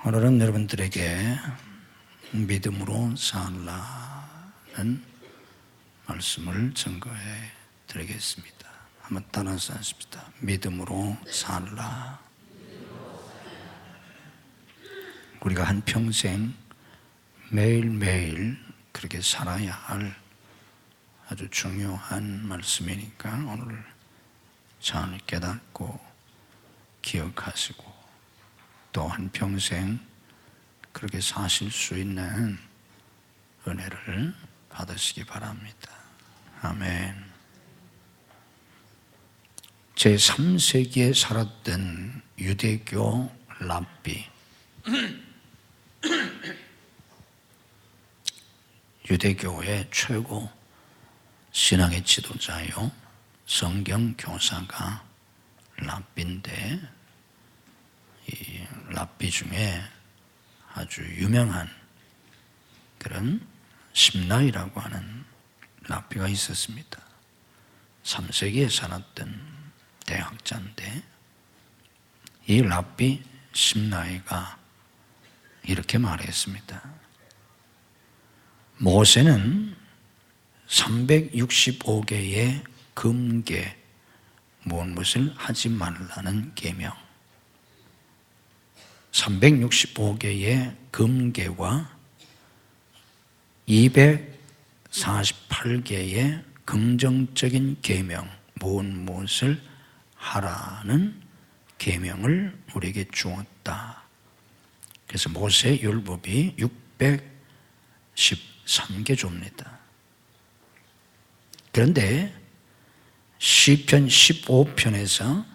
오늘은 여러분들에게 믿음으로 살라는 말씀을 증거해 드리겠습니다. 한번 따라서 하십시다. 믿음으로 살라. 우리가 한평생 매일매일 그렇게 살아야 할 아주 중요한 말씀이니까 오늘 잘 깨닫고 기억하시고 또 한평생 그렇게 사실 수 있는 은혜를 받으시기 바랍니다. 아멘. 제3세기에 살았던 유대교 랍비, 유대교의 최고 신앙의 지도자요, 성경 교사가 랍비인데, 이 랍비 중에 아주 유명한 그런 심나이라고 하는 랍비가 있었습니다. 3세기에 살았던 대학자인데, 이 랍비 심나이가 이렇게 말했습니다. 모세는 365개의 금계, 무엇을 하지 말라는 계명, 365개의 금계와 248개의 긍정적인 계명, 무엇을 하라는 계명을 우리에게 주었다. 그래서 모세 율법이 613개조입니다. 그런데 시편 15편에서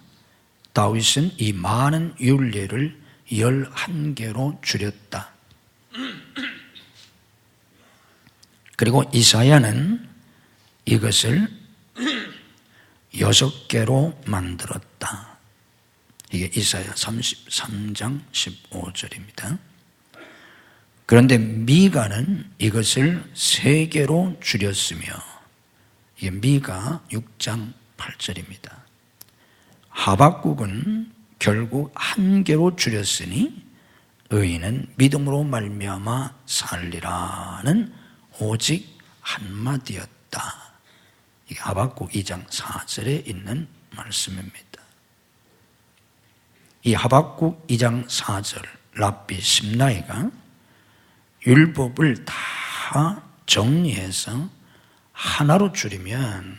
다윗은 이 많은 율례를 11개로 줄였다. 그리고 이사야는 이것을 6개로 만들었다. 이게 이사야 33장 15절입니다. 그런데 미가는 이것을 3개로 줄였으며, 이게 미가 6장 8절입니다. 하박국은 결국 1개로 줄였으니 의인은 믿음으로 말미암아 살리라는 오직 한마디였다. 이게 하박국 2장 4절에 있는 말씀입니다. 이 하박국 2장 4절 랍비 심나이가 율법을 다 정리해서 하나로 줄이면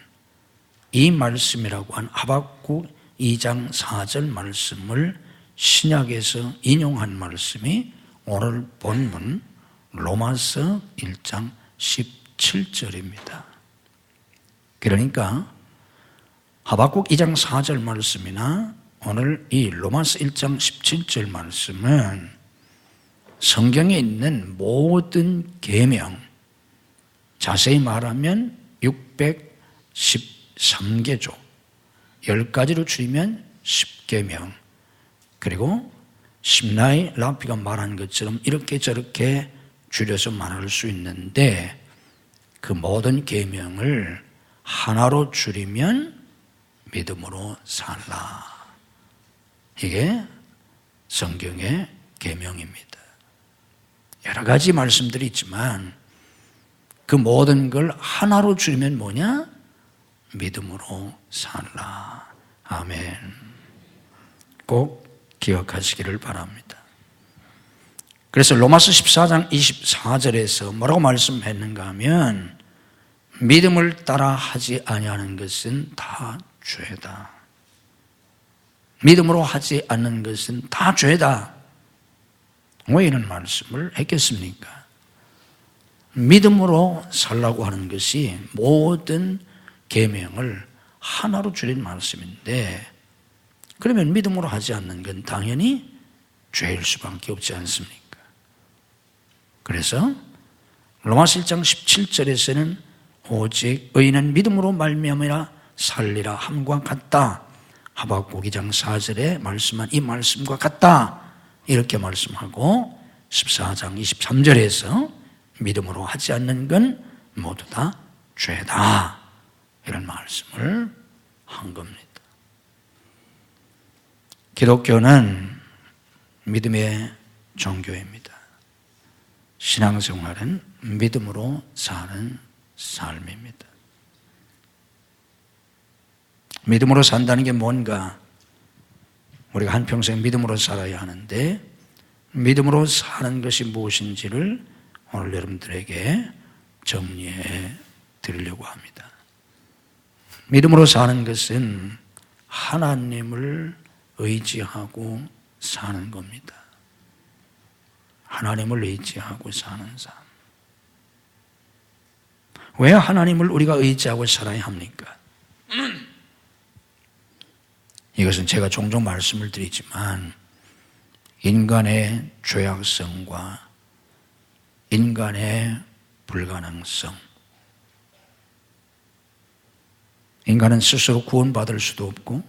이 말씀이라고 한 하박국 2장 4절 말씀을 신약에서 인용한 말씀이 오늘 본문 로마서 1장 17절입니다. 그러니까 하박국 2장 4절 말씀이나 오늘 이 로마서 1장 17절 말씀은 성경에 있는 모든 계명, 자세히 말하면 613개조, 10가지로 줄이면 10계명, 그리고 심나이 랍비가 말한 것처럼 이렇게 저렇게 줄여서 말할 수 있는데, 그 모든 계명을 하나로 줄이면 믿음으로 살라. 이게 성경의 계명입니다. 여러 가지 말씀들이 있지만 그 모든 걸 하나로 줄이면 뭐냐? 믿음으로 살라. 아멘. 꼭 기억하시기를 바랍니다. 그래서 로마서 14장 24절에서 뭐라고 말씀했는가 하면, 믿음을 따라 하지 아니하는 것은 다 죄다. 믿음으로 하지 않는 것은 다 죄다. 왜 이런 말씀을 했겠습니까? 믿음으로 살라고 하는 것이 모든 계명을 하나로 줄인 말씀인데, 그러면 믿음으로 하지 않는 건 당연히 죄일 수밖에 없지 않습니까? 그래서 로마서 1장 17절에서는 오직 의인은 믿음으로 말미암아 살리라 함과 같다. 하박국 2장 4절에 말씀한 이 말씀과 같다. 이렇게 말씀하고 14장 23절에서 믿음으로 하지 않는 건 모두 다 죄다. 이런 말씀을 한 겁니다. 기독교는 믿음의 종교입니다. 신앙생활은 믿음으로 사는 삶입니다. 믿음으로 산다는 게 뭔가? 우리가 한평생 믿음으로 살아야 하는데 믿음으로 사는 것이 무엇인지를 오늘 여러분들에게 정리해 드리려고 합니다. 믿음으로 사는 것은 하나님을 의지하고 사는 겁니다. 하나님을 의지하고 사는 삶. 왜 하나님을 우리가 의지하고 살아야 합니까? 이것은 제가 종종 말씀을 드리지만 인간의 죄악성과 인간의 불가능성, 인간은 스스로 구원받을 수도 없고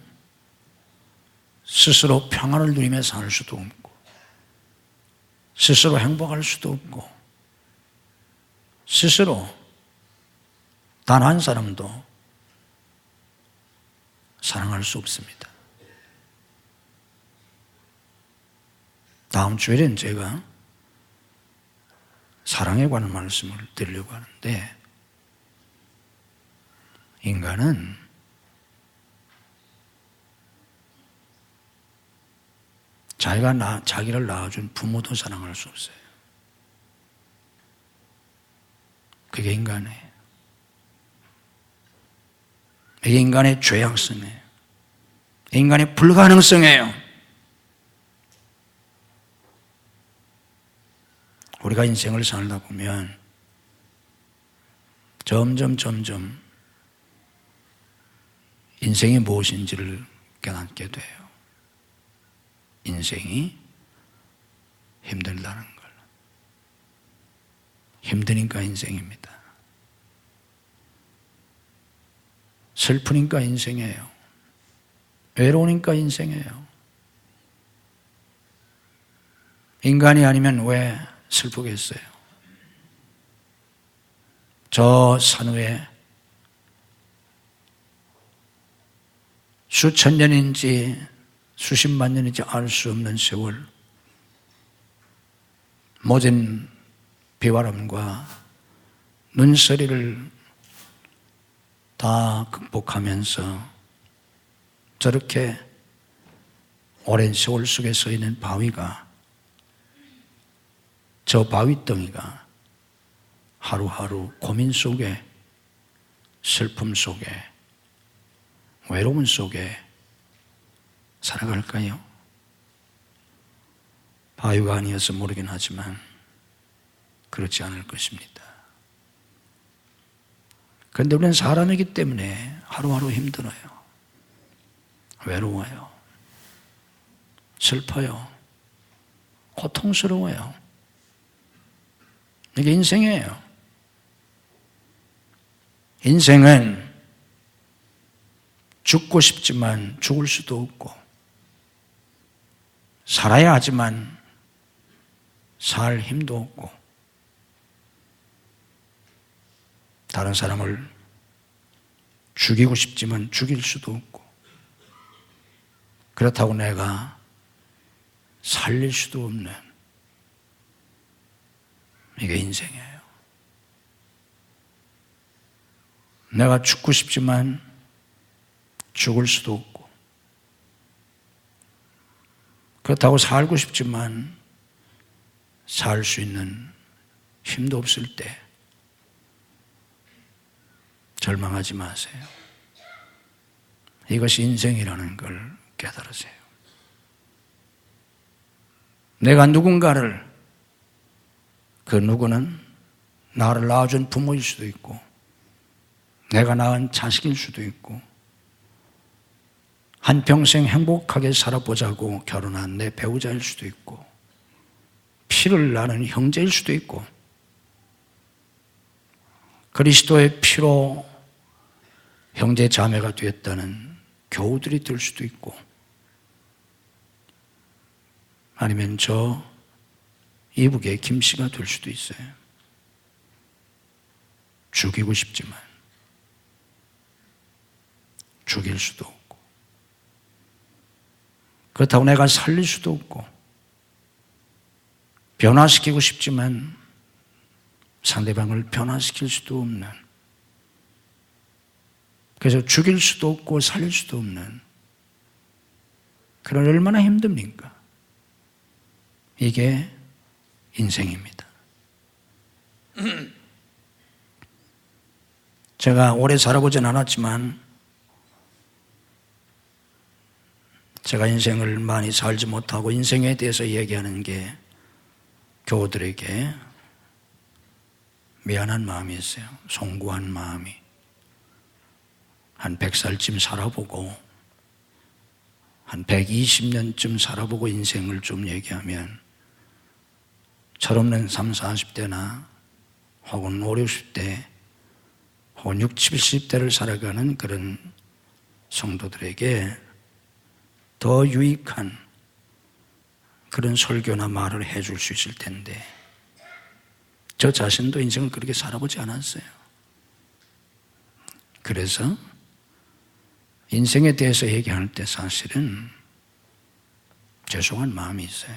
스스로 평안을 누리며 살 수도 없고 스스로 행복할 수도 없고 스스로 단 한 사람도 사랑할 수 없습니다. 다음 주에는 제가 사랑에 관한 말씀을 드리려고 하는데 인간은 자기를 낳아준 부모도 사랑할 수 없어요. 그게 인간이에요. 이게 인간의 죄악성이에요. 인간의 불가능성이에요. 우리가 인생을 살다 보면 점점 인생이 무엇인지를 깨닫게 돼요. 인생이 힘들다는 걸. 힘드니까 인생입니다. 슬프니까 인생이에요. 외로우니까 인생이에요. 인간이 아니면 왜 슬프겠어요? 저 산 위에 수천 년인지 수십만 년인지 알 수 없는 세월, 모진 비바람과 눈서리를 다 극복하면서 저렇게 오랜 세월 속에 서 있는 바위가, 저 바위덩이가 하루하루 고민 속에, 슬픔 속에, 외로움 속에 살아갈까요? 바위가 아니어서 모르긴 하지만 그렇지 않을 것입니다. 그런데 우리는 사람이기 때문에 하루하루 힘들어요. 외로워요. 슬퍼요. 고통스러워요. 이게 인생이에요. 인생은 죽고 싶지만 죽을 수도 없고, 살아야 하지만 살 힘도 없고, 다른 사람을 죽이고 싶지만 죽일 수도 없고, 그렇다고 내가 살릴 수도 없는, 이게 인생이에요. 내가 죽고 싶지만 죽을 수도 없고, 그렇다고 살고 싶지만 살 수 있는 힘도 없을 때 절망하지 마세요. 이것이 인생이라는 걸 깨달으세요. 내가 누군가를, 그 누구는 나를 낳아준 부모일 수도 있고, 내가 낳은 자식일 수도 있고, 한평생 행복하게 살아보자고 결혼한 내 배우자일 수도 있고, 피를 나는 형제일 수도 있고, 그리스도의 피로 형제 자매가 되었다는 교우들이 될 수도 있고, 아니면 저 이북의 김씨가 될 수도 있어요. 죽이고 싶지만 죽일 수도 없고, 그렇다고 내가 살릴 수도 없고, 변화시키고 싶지만 상대방을 변화시킬 수도 없는, 그래서 죽일 수도 없고 살릴 수도 없는, 그런 얼마나 힘듭니까? 이게 인생입니다. 제가 오래 살아보진 않았지만 제가 인생을 많이 살지 못하고 인생에 대해서 얘기하는 게 교우들에게 미안한 마음이 있어요. 송구한 마음이. 한 100살쯤 살아보고 한 120년쯤 살아보고 인생을 좀 얘기하면 철없는 30, 40대나 혹은 5, 60대 혹은 60, 70대를 살아가는 그런 성도들에게 더 유익한 그런 설교나 말을 해줄 수 있을 텐데 저 자신도 인생을 그렇게 살아보지 않았어요. 그래서 인생에 대해서 얘기할 때 사실은 죄송한 마음이 있어요.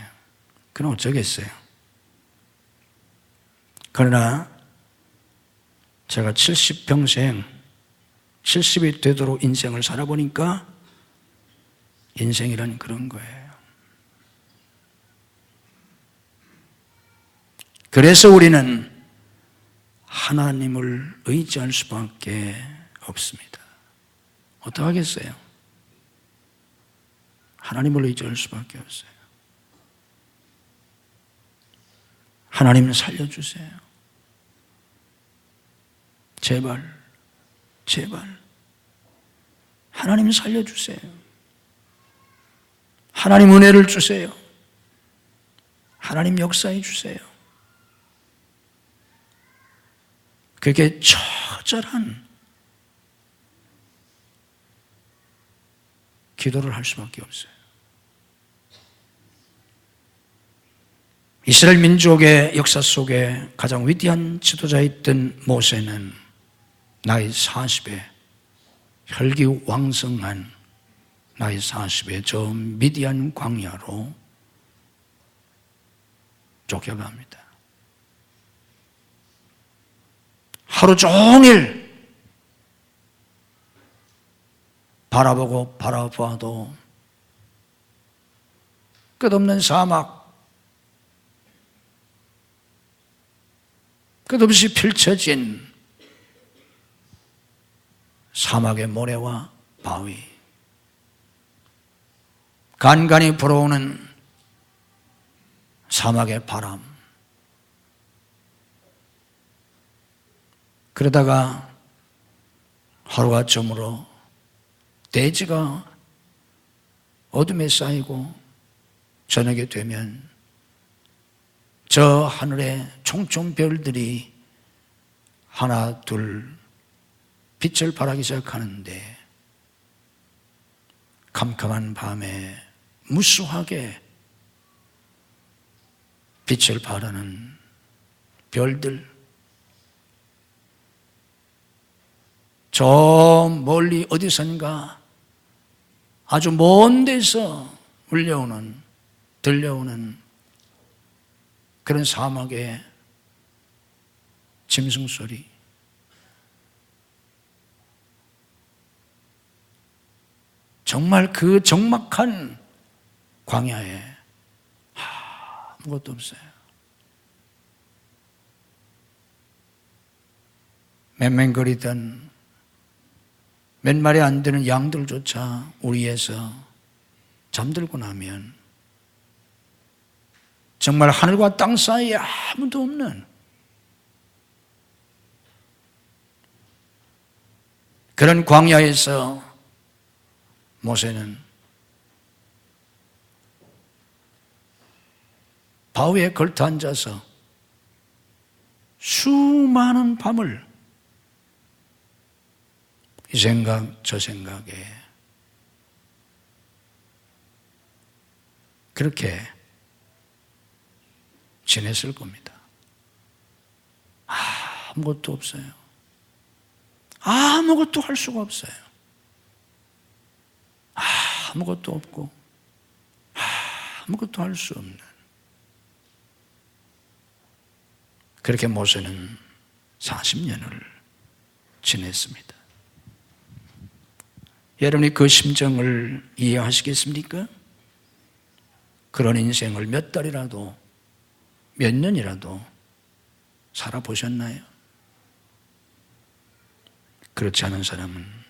그럼 어쩌겠어요. 그러나 제가 70평생 70이 되도록 인생을 살아보니까 인생이란 그런 거예요. 그래서 우리는 하나님을 의지할 수밖에 없습니다. 어떡하겠어요? 하나님을 의지할 수밖에 없어요. 하나님 살려주세요. 제발, 제발. 하나님 살려주세요. 하나님 은혜를 주세요. 하나님 역사해 주세요. 그게 처절한 기도를 할 수밖에 없어요. 이스라엘 민족의 역사 속에 가장 위대한 지도자였던 모세는 나이 40에 혈기왕성한 나이 40에 저 미디안 광야로 쫓겨갑니다. 하루 종일 바라보고 바라봐도 끝없는 사막, 끝없이 펼쳐진 사막의 모래와 바위, 간간히 불어오는 사막의 바람, 그러다가 하루가 저물어 대지가 어둠에 쌓이고 저녁이 되면 저 하늘에 총총 별들이 하나 둘 빛을 발하기 시작하는데 캄캄한 밤에 무수하게 빛을 발하는 별들, 저 멀리 어디선가 아주 먼 데서 들려오는 그런 사막의 짐승 소리, 정말 그 적막한 광야에 아무것도 없어요. 맹맹거리던 몇 마리 안 되는 양들조차 우리에서 잠들고 나면 정말 하늘과 땅 사이에 아무도 없는 그런 광야에서 모세는 바위에 걸터 앉아서 수많은 밤을 이 생각 저 생각에 그렇게 지냈을 겁니다. 아무것도 없어요. 아무것도 할 수가 없어요. 아무것도 없고 아무것도 할 수 없는 그렇게 모세는 40년을 지냈습니다. 여러분이 그 심정을 이해하시겠습니까? 그런 인생을 몇 달이라도, 몇 년이라도 살아보셨나요? 그렇지 않은 사람은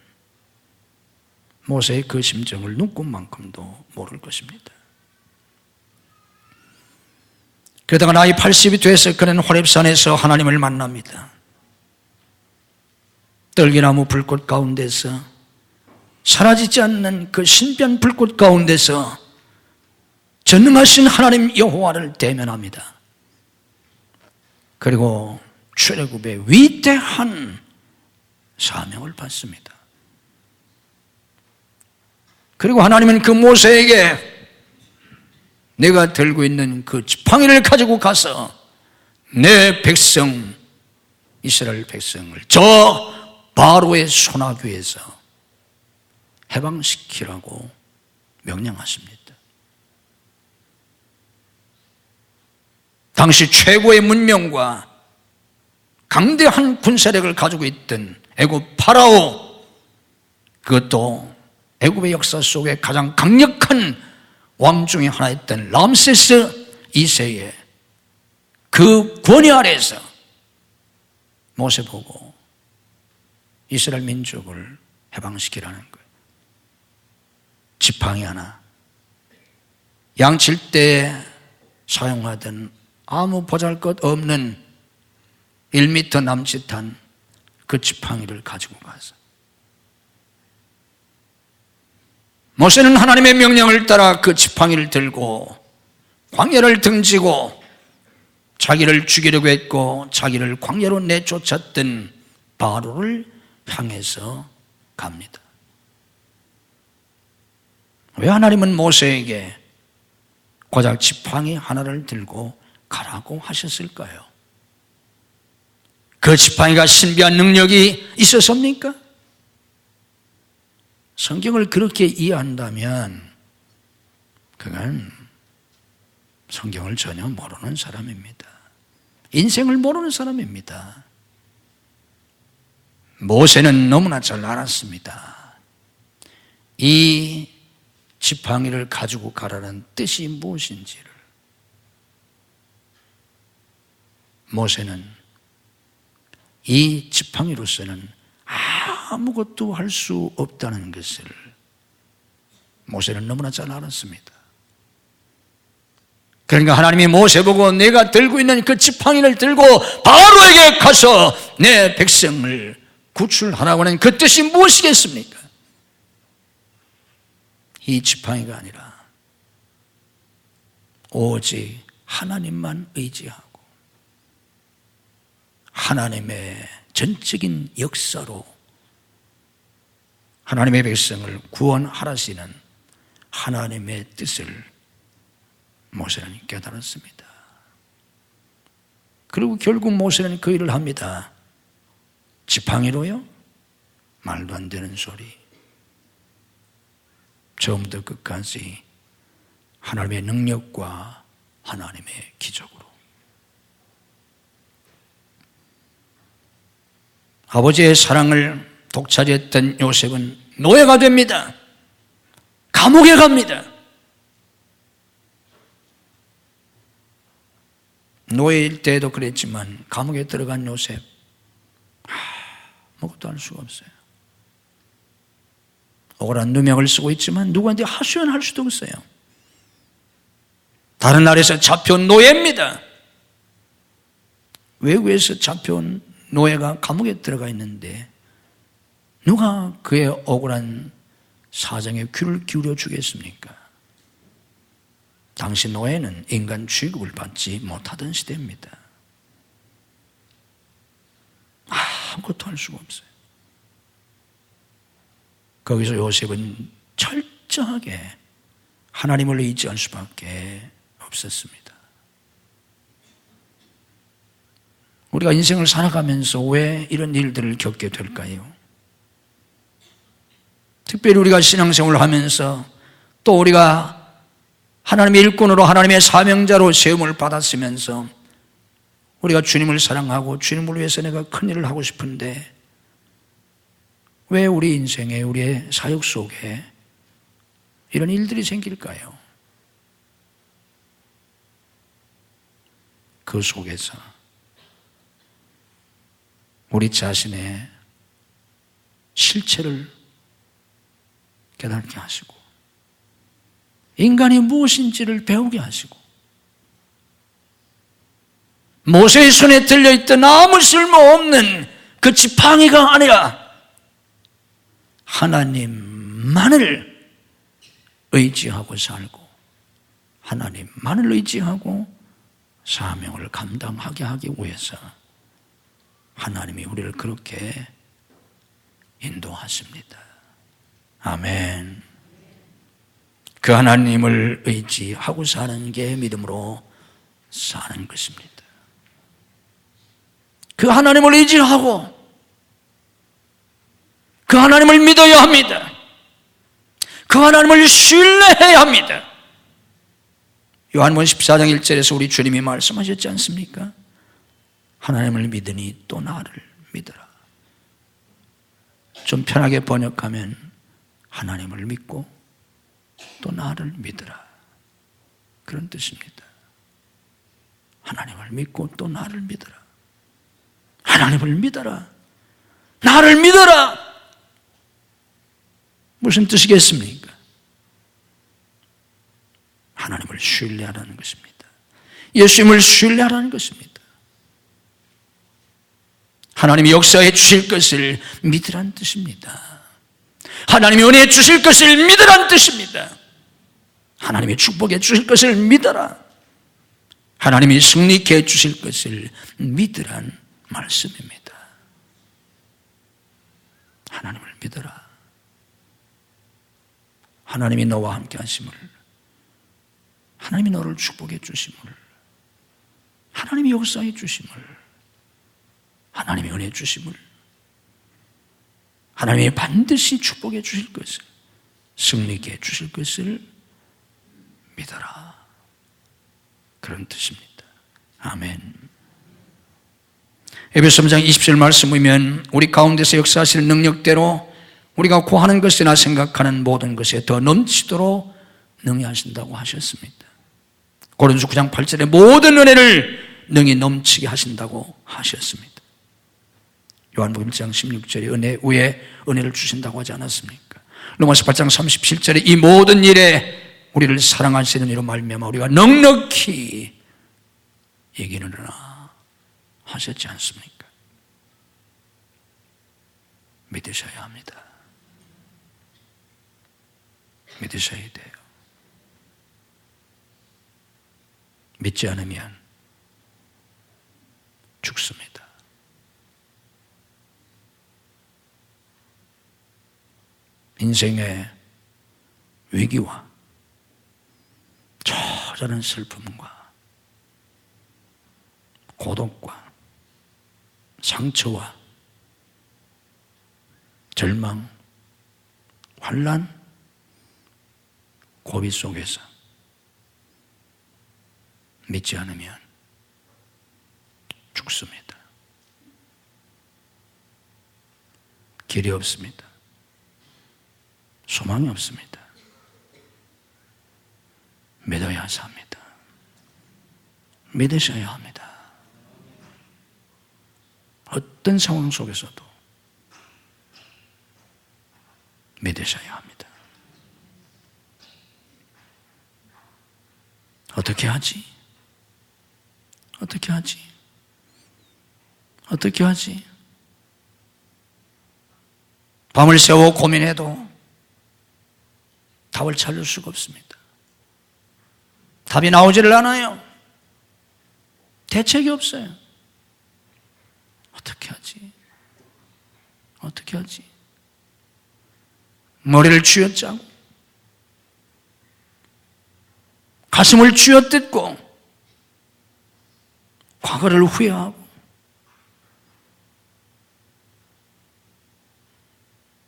모세의 그 심정을 눈꽃만큼도 모를 것입니다. 그러다가 나이 80이 돼서 그는 호렙산에서 하나님을 만납니다. 떨기나무 불꽃 가운데서, 사라지지 않는 그 신비한 불꽃 가운데서 전능하신 하나님 여호와를 대면합니다. 그리고 출애굽의 위대한 사명을 받습니다. 그리고 하나님은 그 모세에게 내가 들고 있는 그 지팡이를 가지고 가서 내 백성 이스라엘 백성을 저 바로의 손아귀에서 해방시키라고 명령하십니다. 당시 최고의 문명과 강대한 군사력을 가지고 있던 애굽 파라오, 그것도 애굽의 역사 속에 가장 강력한 왕 중에 하나였던 람세스 2세의 그 권위 아래에서 모세 보고 이스라엘 민족을 해방시키라는 거예요. 지팡이 하나, 양칠 때 사용하던 아무 보잘것없는 1m 남짓한 그 지팡이를 가지고 가서 모세는 하나님의 명령을 따라 그 지팡이를 들고 광야를 등지고 자기를 죽이려고 했고 자기를 광야로 내쫓았던 바로를 향해서 갑니다. 왜 하나님은 모세에게 고작 지팡이 하나를 들고 가라고 하셨을까요? 그 지팡이가 신비한 능력이 있었습니까? 성경을 그렇게 이해한다면 그건 성경을 전혀 모르는 사람입니다. 인생을 모르는 사람입니다. 모세는 너무나 잘 알았습니다. 이 지팡이를 가지고 가라는 뜻이 무엇인지를. 모세는 이 지팡이로서는 아무것도 할 수 없다는 것을 모세는 너무나 잘 알았습니다. 그러니까 하나님이 모세 보고 내가 들고 있는 그 지팡이를 들고 바로에게 가서 내 백성을 구출하라고 하는 그 뜻이 무엇이겠습니까? 이 지팡이가 아니라 오직 하나님만 의지하고 하나님의 전적인 역사로 하나님의 백성을 구원하라시는 하나님의 뜻을 모세는 깨달았습니다. 그리고 결국 모세는 그 일을 합니다. 지팡이로요? 말도 안 되는 소리. 처음부터 끝까지 하나님의 능력과 하나님의 기적으로. 아버지의 사랑을 독차지했던 요셉은 노예가 됩니다. 감옥에 갑니다. 노예일 때도 그랬지만 감옥에 들어간 요셉 아무것도 할 수가 없어요. 억울한 누명을 쓰고 있지만 누구한테 하소연할 수도 없어요. 다른 나라에서 잡혀온 노예입니다. 외국에서 잡혀온 노예가 감옥에 들어가 있는데 누가 그의 억울한 사정에 귀를 기울여 주겠습니까? 당시 노예는 인간 취급을 받지 못하던 시대입니다. 아무것도 할 수가 없어요. 거기서 요셉은 철저하게 하나님을 의지할 수밖에 없었습니다. 우리가 인생을 살아가면서 왜 이런 일들을 겪게 될까요? 특별히 우리가 신앙생활을 하면서 또 우리가 하나님의 일꾼으로 하나님의 사명자로 세움을 받았으면서 우리가 주님을 사랑하고 주님을 위해서 내가 큰 일을 하고 싶은데 왜 우리 인생에, 우리의 사역 속에 이런 일들이 생길까요? 그 속에서 우리 자신의 실체를 깨닫게 하시고 인간이 무엇인지를 배우게 하시고 모세의 손에 들려있던 아무 쓸모없는 그 지팡이가 아니라 하나님만을 의지하고 살고 하나님만을 의지하고 사명을 감당하게 하기 위해서 하나님이 우리를 그렇게 인도하십니다. 아멘. 그 하나님을 의지하고 사는 게 믿음으로 사는 것입니다. 그 하나님을 의지하고 그 하나님을 믿어야 합니다. 그 하나님을 신뢰해야 합니다. 요한복음 14장 1절에서 우리 주님이 말씀하셨지 않습니까? 하나님을 믿으니 또 나를 믿어라. 좀 편하게 번역하면 하나님을 믿고 또 나를 믿어라, 그런 뜻입니다. 하나님을 믿고 또 나를 믿어라. 하나님을 믿어라, 나를 믿어라. 무슨 뜻이겠습니까? 하나님을 신뢰하라는 것입니다. 예수님을 신뢰하라는 것입니다. 하나님이 역사해 주실 것을 믿으라는 뜻입니다. 하나님이 은혜해 주실 것을 믿으라는 뜻입니다. 하나님이 축복해 주실 것을 믿어라. 하나님이 승리케 해 주실 것을 믿으란 말씀입니다. 하나님을 믿어라. 하나님이 너와 함께 하심을, 하나님이 너를 축복해 주심을, 하나님이 역사해 주심을, 하나님이 은혜 주심을, 하나님이 반드시 축복해 주실 것을, 승리케 해 주실 것을 믿어라, 그런 뜻입니다. 아멘. 에베소 3장 20절 말씀이면 우리 가운데서 역사하실 능력대로 우리가 구하는 것이나 생각하는 모든 것에 더 넘치도록 능히 하신다고 하셨습니다. 고린도서 9장 8절에 모든 은혜를 능히 넘치게 하신다고 하셨습니다. 요한복음 1장 16절에 은혜 위에 은혜를 주신다고 하지 않았습니까? 로마서 8장 37절에 이 모든 일에 우리를 사랑하시는 이로 말미암아 우리가 넉넉히 이기느니라 하셨지 않습니까? 믿으셔야 합니다. 믿으셔야 돼요. 믿지 않으면 죽습니다. 인생의 위기와 처절한 슬픔과 고독과 상처와 절망, 환난, 고비 속에서 믿지 않으면 죽습니다. 길이 없습니다. 소망이 없습니다. 믿어야 합니다. 믿으셔야 합니다. 어떤 상황 속에서도 믿으셔야 합니다. 어떻게 하지? 어떻게 하지? 어떻게 하지? 밤을 새워 고민해도 답을 찾을 수가 없습니다. 답이 나오지를 않아요. 대책이 없어요. 어떻게 하지? 어떻게 하지? 머리를 쥐어짜고 가슴을 쥐어뜯고 과거를 후회하고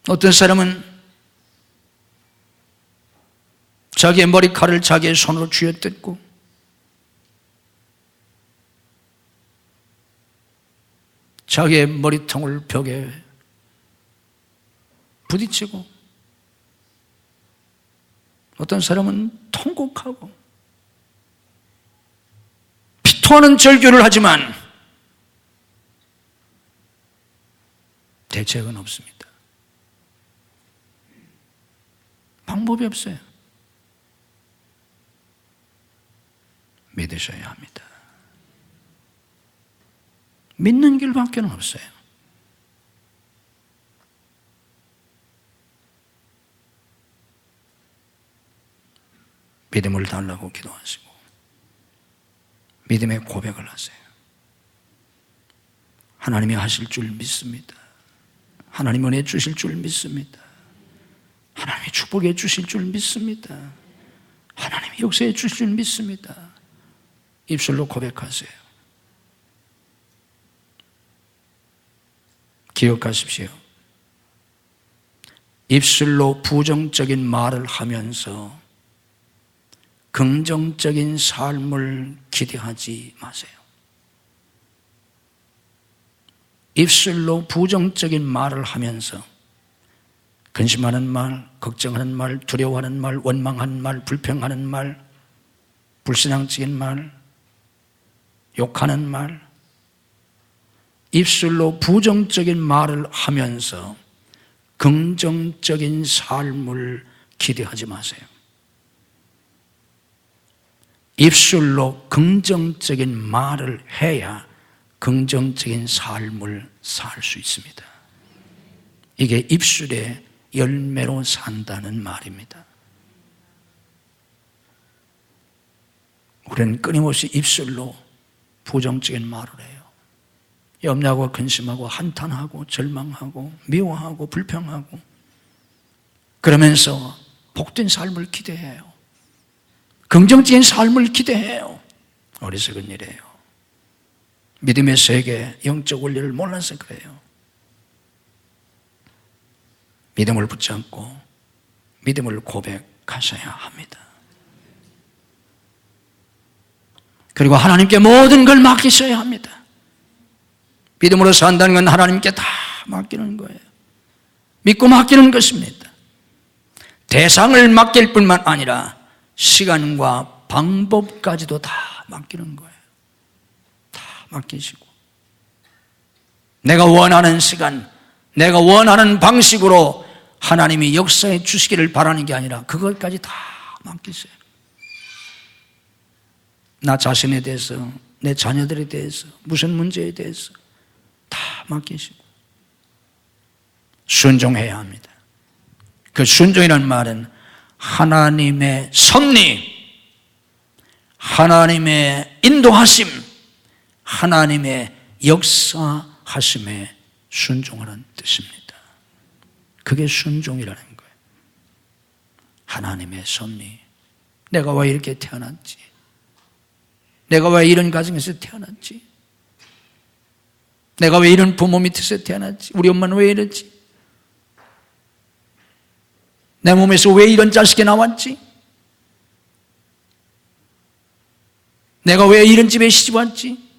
어떤 사람은 자기의 머리카락을 자기의 손으로 쥐어뜯고 자기의 머리통을 벽에 부딪히고, 어떤 사람은 통곡하고 피토하는 절규를 하지만 대책은 없습니다. 방법이 없어요. 믿으셔야 합니다. 믿는 길밖에 없어요. 믿음을 달라고 기도하시고 믿음의 고백을 하세요. 하나님이 하실 줄 믿습니다. 하나님 은혜 주실 줄 믿습니다. 하나님이 축복해 주실 줄 믿습니다. 하나님이 역사해 주실 줄 믿습니다. 입술로 고백하세요. 기억하십시오. 입술로 부정적인 말을 하면서 긍정적인 삶을 기대하지 마세요. 입술로 부정적인 말을 하면서 근심하는 말, 걱정하는 말, 두려워하는 말, 원망하는 말, 불평하는 말, 불신앙적인 말, 욕하는 말, 입술로 부정적인 말을 하면서 긍정적인 삶을 기대하지 마세요. 입술로 긍정적인 말을 해야 긍정적인 삶을 살 수 있습니다. 이게 입술의 열매로 산다는 말입니다. 우리는 끊임없이 입술로 부정적인 말을 해요. 염려하고 근심하고 한탄하고 절망하고 미워하고 불평하고, 그러면서 복된 삶을 기대해요. 긍정적인 삶을 기대해요. 어리석은 일이에요. 믿음의 세계, 영적 원리를 몰라서 그래요. 믿음을 붙잡고 믿음을 고백하셔야 합니다. 그리고 하나님께 모든 걸 맡기셔야 합니다. 믿음으로 산다는 건 하나님께 다 맡기는 거예요. 믿고 맡기는 것입니다. 대상을 맡길 뿐만 아니라 시간과 방법까지도 다 맡기는 거예요. 다 맡기시고, 내가 원하는 시간, 내가 원하는 방식으로 하나님이 역사해 주시기를 바라는 게 아니라 그것까지 다 맡기세요. 나 자신에 대해서, 내 자녀들에 대해서, 무슨 문제에 대해서 다 맡기시고 순종해야 합니다. 그 순종이라는 말은 하나님의 섭리, 하나님의 인도하심, 하나님의 역사하심에 순종하는 뜻입니다. 그게 순종이라는 거예요. 하나님의 섭리, 내가 왜 이렇게 태어났지? 내가 왜 이런 가정에서 태어났지? 내가 왜 이런 부모 밑에서 태어났지? 우리 엄마는 왜 이랬지? 내 몸에서 왜 이런 자식이 나왔지? 내가 왜 이런 집에 시집 왔지?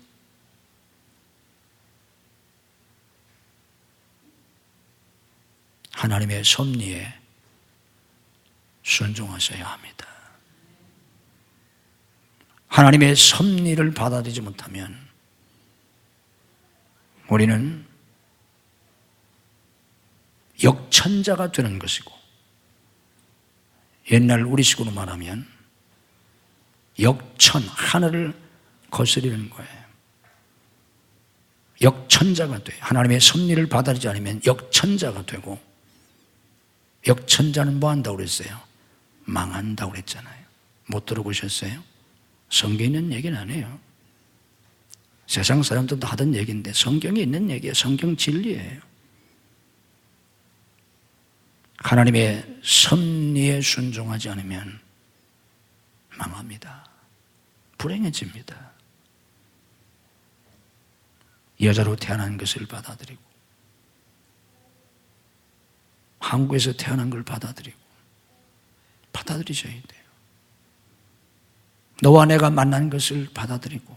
하나님의 섭리에 순종하셔야 합니다. 하나님의 섭리를 받아들이지 못하면 우리는 역천자가 되는 것이고, 옛날 우리식으로 말하면 역천, 하늘을 거스리는 거예요. 역천자가 돼요. 하나님의 섭리를 받아들이지 않으면 역천자가 되고, 역천자는 뭐 한다고 그랬어요? 망한다고 그랬잖아요. 못 들어보셨어요? 성경에 있는 얘기는 아니에요. 세상 사람들도 하던 얘기인데 성경에 있는 얘기예요. 성경 진리예요. 하나님의 섭리에 순종하지 않으면 망합니다. 불행해집니다. 여자로 태어난 것을 받아들이고, 한국에서 태어난 걸 받아들이셔야 돼요. 너와 내가 만난 것을 받아들이고,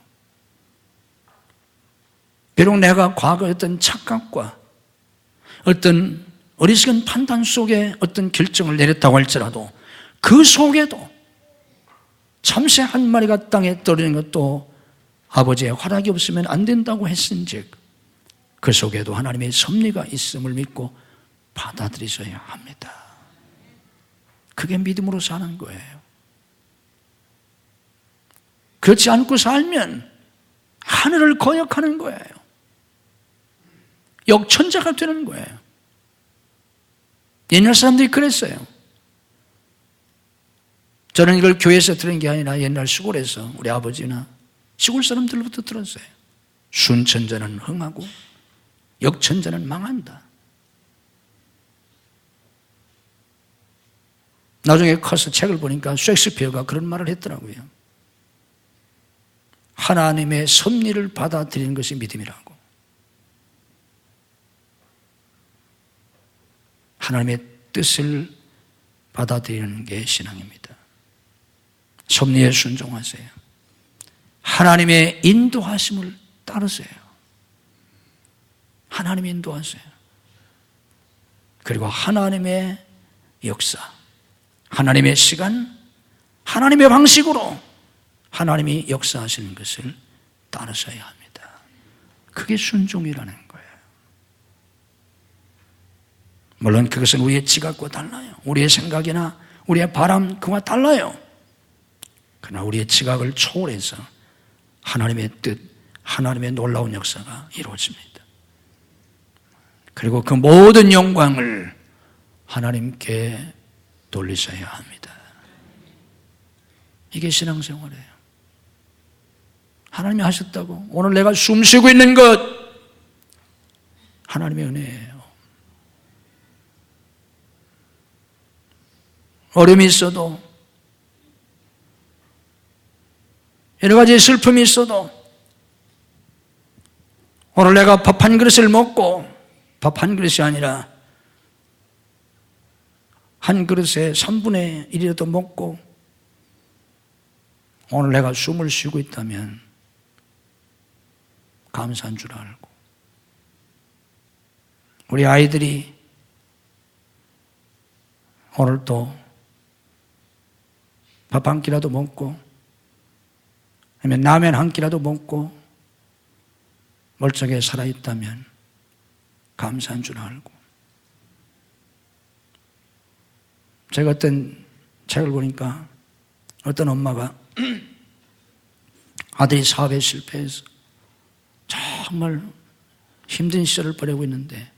비록 내가 과거의 어떤 착각과 어떤 어리석은 판단 속에 어떤 결정을 내렸다고 할지라도 그 속에도 참새 한 마리가 땅에 떨어지는 것도 아버지의 허락이 없으면 안 된다고 했은즉 그 속에도 하나님의 섭리가 있음을 믿고 받아들이셔야 합니다. 그게 믿음으로 사는 거예요. 그렇지 않고 살면 하늘을 거역하는 거예요. 역천자가 되는 거예요. 옛날 사람들이 그랬어요. 저는 이걸 교회에서 들은 게 아니라 옛날 시골에서 우리 아버지나 시골 사람들로부터 들었어요. 순천자는 흥하고 역천자는 망한다. 나중에 커서 책을 보니까 셰익스피어가 그런 말을 했더라고요. 하나님의 섭리를 받아들이는 것이 믿음이라고. 하나님의 뜻을 받아들이는 게 신앙입니다. 섭리에 순종하세요. 하나님의 인도하심을 따르세요. 하나님이 인도하세요. 그리고 하나님의 역사, 하나님의 시간, 하나님의 방식으로 하나님이 역사하시는 것을 따르셔야 합니다. 그게 순종이라는 거예요. 물론 그것은 우리의 지각과 달라요. 우리의 생각이나 우리의 바람 그와 달라요. 그러나 우리의 지각을 초월해서 하나님의 뜻, 하나님의 놀라운 역사가 이루어집니다. 그리고 그 모든 영광을 하나님께 돌리셔야 합니다. 이게 신앙생활이에요. 하나님이 하셨다고. 오늘 내가 숨 쉬고 있는 것 하나님의 은혜예요. 어려움이 있어도, 여러 가지 슬픔이 있어도, 오늘 내가 밥 한 그릇을 먹고, 밥 한 그릇이 아니라 한 그릇에 3분의 1이라도 먹고 오늘 내가 숨을 쉬고 있다면 감사한 줄 알고, 우리 아이들이 오늘 또 밥 한 끼라도 먹고 아니면 라면 한 끼라도 먹고 멀쩡하게 살아있다면 감사한 줄 알고. 제가 어떤 책을 보니까 어떤 엄마가 아들이 사업에 실패해서 정말 힘든 시절을 보내고 있는데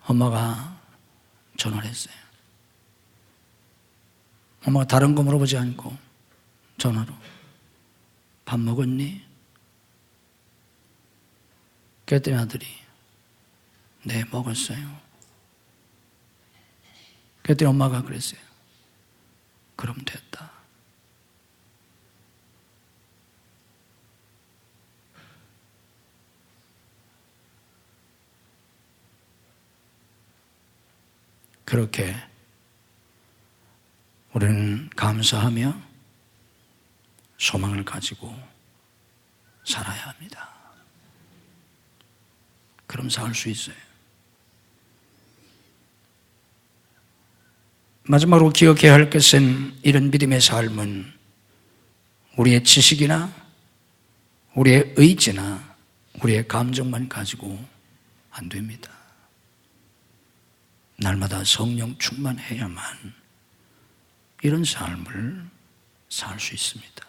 엄마가 전화를 했어요. 엄마가 다른 거 물어보지 않고 전화로 밥 먹었니? 그랬더니 아들이 네, 먹었어요. 그랬더니 엄마가 그랬어요. 그럼 됐다. 그렇게 우리는 감사하며 소망을 가지고 살아야 합니다. 그럼 살 수 있어요. 마지막으로 기억해야 할 것은 이런 믿음의 삶은 우리의 지식이나 우리의 의지나 우리의 감정만 가지고 안 됩니다. 날마다 성령 충만해야만 이런 삶을 살 수 있습니다.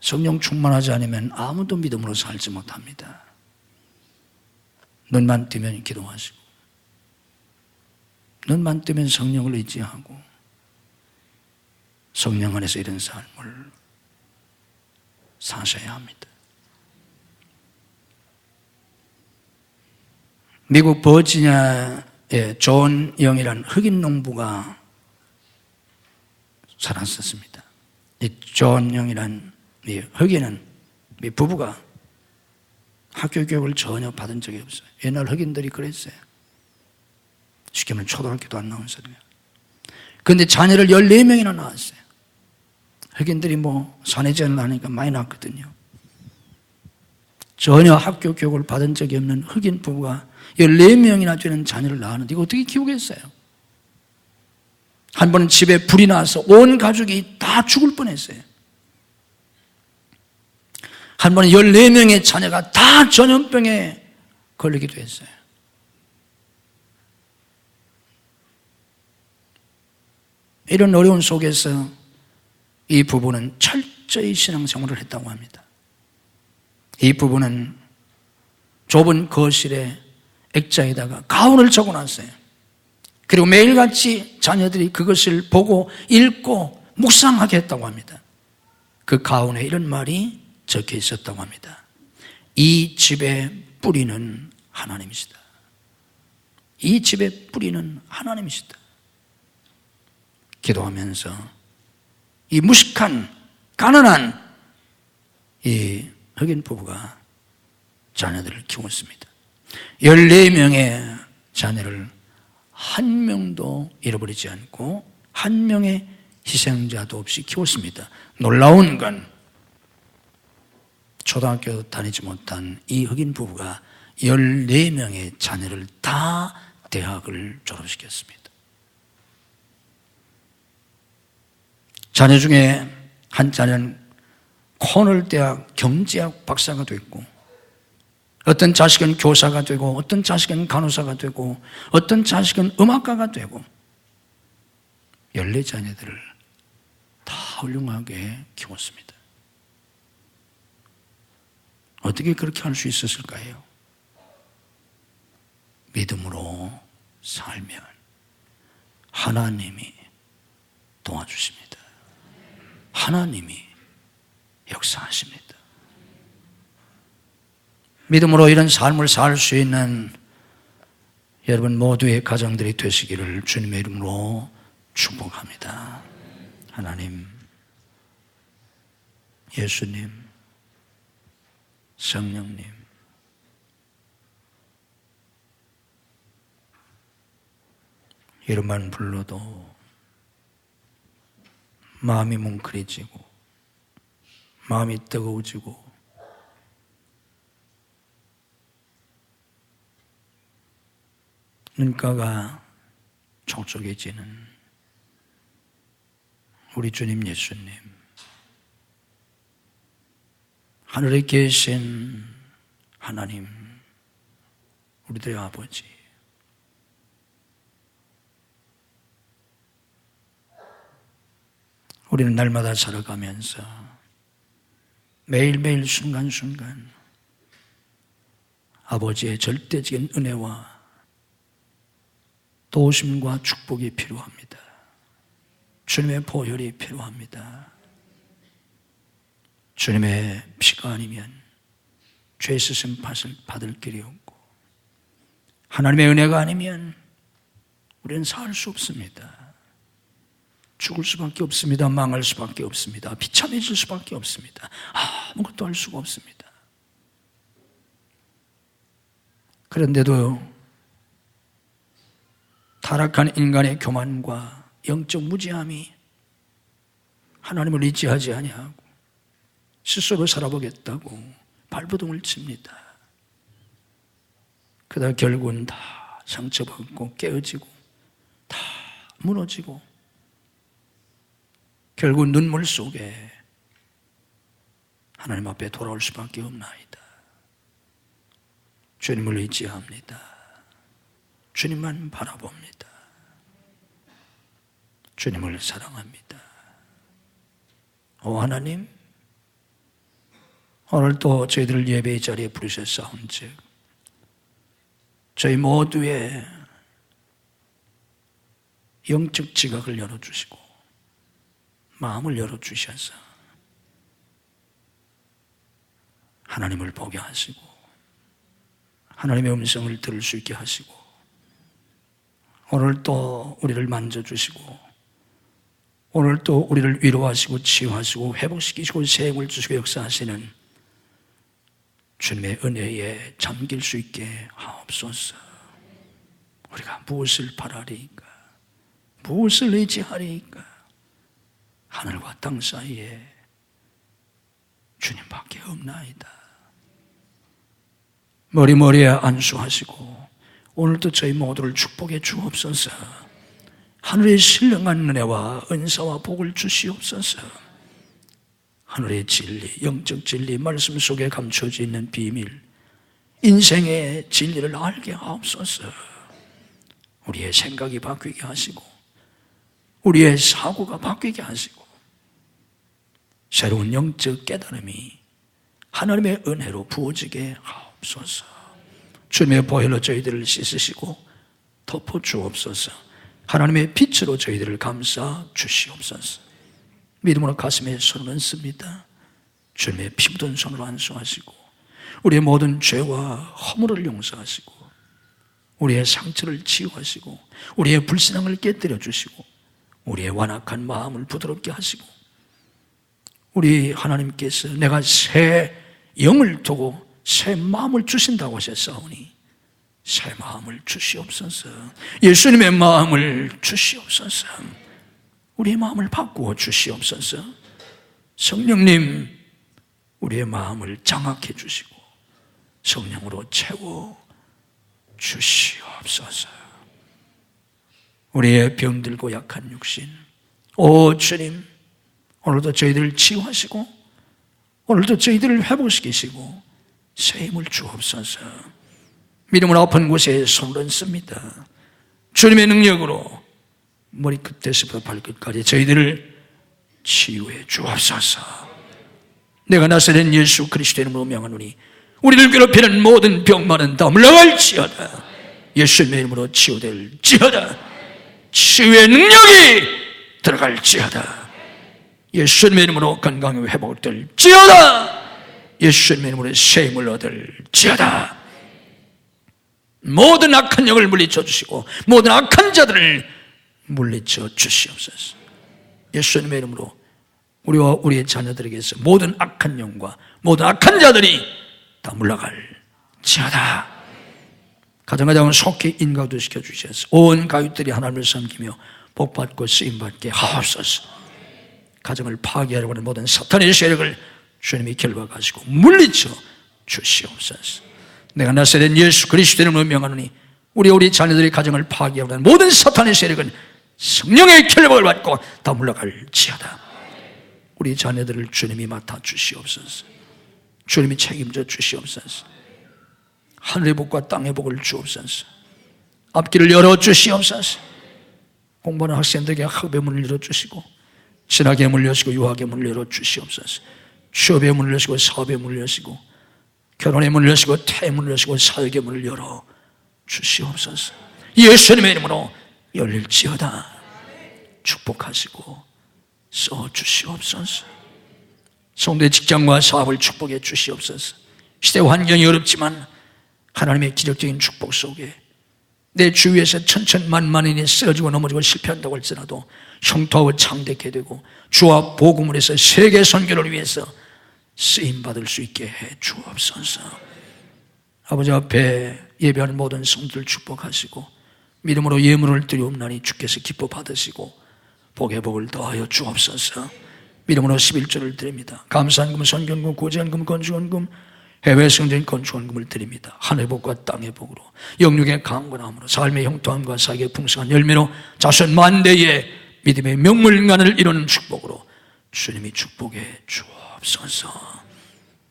성령 충만하지 않으면 아무도 믿음으로 살지 못합니다. 눈만 뜨면 기도하시고, 눈만 뜨면 성령을 의지하고, 성령 안에서 이런 삶을 사셔야 합니다. 미국 버지니아의 존 영이라는 흑인 농부가 살았었습니다. 이 존 영이라는 흑인은 이 부부가 학교 교육을 전혀 받은 적이 없어요. 옛날 흑인들이 그랬어요. 쉽게 말하면 초등학교도 안 나온 사람이에요. 그런데 자녀를 14명이나 낳았어요. 흑인들이 사내제를 하니까 많이 낳거든요. 전혀 학교 교육을 받은 적이 없는 흑인 부부가 14명이나 되는 자녀를 낳았는데 이거 어떻게 키우겠어요? 한 번은 집에 불이 나서 온 가족이 다 죽을 뻔했어요. 한 번은 14명의 자녀가 다 전염병에 걸리기도 했어요. 이런 어려운 속에서 이 부부는 철저히 신앙생활을 했다고 합니다. 이 부부는 좁은 거실에 액자에다가 가훈을 적어놨어요. 그리고 매일같이 자녀들이 그것을 보고 읽고 묵상하게 했다고 합니다. 그 가훈에 이런 말이 적혀 있었다고 합니다. 이 집의 뿌리는 하나님이시다. 이 집의 뿌리는 하나님이시다. 기도하면서 이 무식한 가난한 이 흑인 부부가 자녀들을 키웠습니다. 14명의 자녀를 한 명도 잃어버리지 않고 한 명의 희생자도 없이 키웠습니다. 놀라운 건 초등학교 다니지 못한 이 흑인 부부가 14명의 자녀를 다 대학을 졸업시켰습니다. 자녀 중에 한 자녀는 코넬 대학 경제학 박사가 됐고, 어떤 자식은 교사가 되고, 어떤 자식은 간호사가 되고, 어떤 자식은 음악가가 되고, 14자녀들을 다 훌륭하게 키웠습니다. 어떻게 그렇게 할 수 있었을까요? 믿음으로 살면 하나님이 도와주십니다. 하나님이 역사하십니다. 믿음으로 이런 삶을 살 수 있는 여러분 모두의 가정들이 되시기를 주님의 이름으로 축복합니다. 하나님, 예수님, 성령님, 이름만 불러도 마음이 뭉클해지고 마음이 뜨거워지고 눈가가 촉촉해지는 우리 주님 예수님, 하늘에 계신 하나님, 우리들의 아버지, 우리는 날마다 살아가면서 매일매일 순간순간 아버지의 절대적인 은혜와 도우심과 축복이 필요합니다. 주님의 보혈이 필요합니다. 주님의 피가 아니면 죄 씻음 받을 길이 없고, 하나님의 은혜가 아니면 우리는 살 수 없습니다. 죽을 수밖에 없습니다. 망할 수밖에 없습니다. 비참해질 수밖에 없습니다. 아무것도 할 수가 없습니다. 그런데도 타락한 인간의 교만과 영적 무지함이 하나님을 의지하지 아니하고 스스로 살아보겠다고 발버둥을 칩니다. 그러다 결국은 다 상처받고 깨어지고 다 무너지고 결국 눈물 속에 하나님 앞에 돌아올 수밖에 없나이다. 주님을 의지합니다. 주님만 바라봅니다. 주님을 사랑합니다. 오 하나님, 오늘 또 저희들을 예배의 자리에 부르셨사온즉 저희 모두의 영적 지각을 열어주시고 마음을 열어주셔서 하나님을 보게 하시고 하나님의 음성을 들을 수 있게 하시고 오늘 또 우리를 만져주시고 오늘 또 우리를 위로하시고 치유하시고 회복시키시고 새 힘을 주시고 역사하시는 주님의 은혜에 잠길 수 있게 하옵소서. 우리가 무엇을 바라리까? 무엇을 의지하리까? 하늘과 땅 사이에 주님밖에 없나이다. 머리머리에 안수하시고 오늘도 저희 모두를 축복해 주옵소서. 하늘의 신령한 은혜와 은사와 복을 주시옵소서. 하늘의 진리, 영적 진리, 말씀 속에 감춰져 있는 비밀, 인생의 진리를 알게 하옵소서. 우리의 생각이 바뀌게 하시고 우리의 사고가 바뀌게 하시고 새로운 영적 깨달음이 하나님의 은혜로 부어지게 하옵소서. 주님의 보혈로 저희들을 씻으시고 덮어 주옵소서. 하나님의 빛으로 저희들을 감싸 주시옵소서. 믿음으로 가슴에 손을 얹습니다. 주님의 피 묻은 손으로 안수하시고 우리의 모든 죄와 허물을 용서하시고 우리의 상처를 치유하시고 우리의 불신앙을 깨뜨려 주시고 우리의 완악한 마음을 부드럽게 하시고 우리 하나님께서 내가 새 영을 두고 새 마음을 주신다고 하셨사오니 새 마음을 주시옵소서. 예수님의 마음을 주시옵소서. 우리의 마음을 바꾸어 주시옵소서. 성령님, 우리의 마음을 장악해 주시고 성령으로 채워 주시옵소서. 우리의 병들고 약한 육신, 오 주님, 오늘도 저희들을 치유하시고 오늘도 저희들을 회복시키시고 새 힘을 주옵소서. 믿음으로 아픈 곳에 손을 얹습니다. 주님의 능력으로 머리끝에서부터 발끝까지 저희들을 치유해 주옵소서. 내가 나사렛 예수 그리스도의 이름으로 명하노니 우리를 괴롭히는 모든 병만은 다 물러갈지어다. 예수님의 이름으로 치유될지어다. 치유의 능력이 들어갈지어다. 예수님의 이름으로 건강이 회복될지어다. 예수님의 이름으로 새 힘을 얻을지어다. 모든 악한 영을 물리쳐 주시고 모든 악한 자들을 물리쳐 주시옵소서. 예수님의 이름으로 우리와 우리의 자녀들에게서 모든 악한 영과 모든 악한 자들이 다 물러갈지어다. 가정가정을 속히 인가도시켜 주셔서 온 가족들이 하나님을 섬기며 복받고 쓰임받게 하옵소서. 가정을 파괴하려고 하는 모든 사탄의 세력을 주님이 결박하시고 물리쳐 주시옵소서. 내가 나사렛 예수 그리스도의 이름으로 명하노니 우리 자녀들이 가정을 파괴하려고 하는 모든 사탄의 세력은 성령의 결박을 받고 다 물러갈지어다. 우리 자녀들을 주님이 맡아 주시옵소서. 주님이 책임져 주시옵소서. 하늘의 복과 땅의 복을 주옵소서. 앞길을 열어 주시옵소서. 공부하는 학생들에게 학업의 문을 열어주시고 신학의 문을 여시고 유학의 문을 열어주시옵소서. 취업의 문을 여시고 사업의 문을 여시고 결혼의 문을 여시고 태의 문을 여시고 사역의 문을 열어 주시옵소서. 예수님의 이름으로 열릴지어다. 축복하시고 써 주시옵소서. 성도의 직장과 사업을 축복해 주시옵소서. 시대 환경이 어렵지만 하나님의 기적적인 축복 속에 내 주위에서 천천만만인이 쓰러지고 넘어지고 실패한다고 할지라도 형통하고 창대케 되고 주와 복음을 해서 세계 선교를 위해서 쓰임받을 수 있게 해 주옵소서. 아버지 앞에 예배하는 모든 성도들 축복하시고 믿음으로 예물을 드리옵나니 주께서 기뻐 받으시고 복의 복을 더하여 주옵소서. 믿음으로 11조를 드립니다. 감사한금, 선견금, 고지한금, 건축원금, 해외 성전 건축원금을 드립니다. 하늘의 복과 땅의 복으로 영육의 강건함으로 삶의 형통함과 사기의 풍성한 열매로 자손 만대의 믿음의 명물만을 이루는 축복으로 주님이 축복해 주옵소서.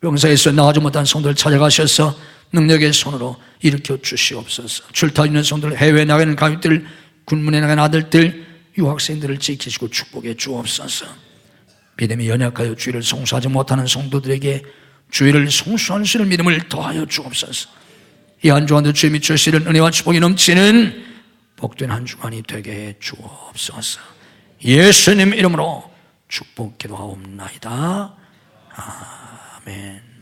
병사에서 나아지 못한 성도를 찾아가셔서 능력의 손으로 일으켜 주시옵소서. 출타 있는 성도들, 해외에 나가는 가족들, 군문에 나가는 아들들, 유학생들을 지키시고 축복해 주옵소서. 믿음이 연약하여 주의를 송수하지 못하는 성도들에게 주의를 송수할 수 있는 믿음을 더하여 주옵소서. 이 한 주간도 주님이 주시는 은혜와 축복이 넘치는 복된 한 주간이 되게 해 주옵소서. 예수님 이름으로 축복 기도하옵나이다. 아멘.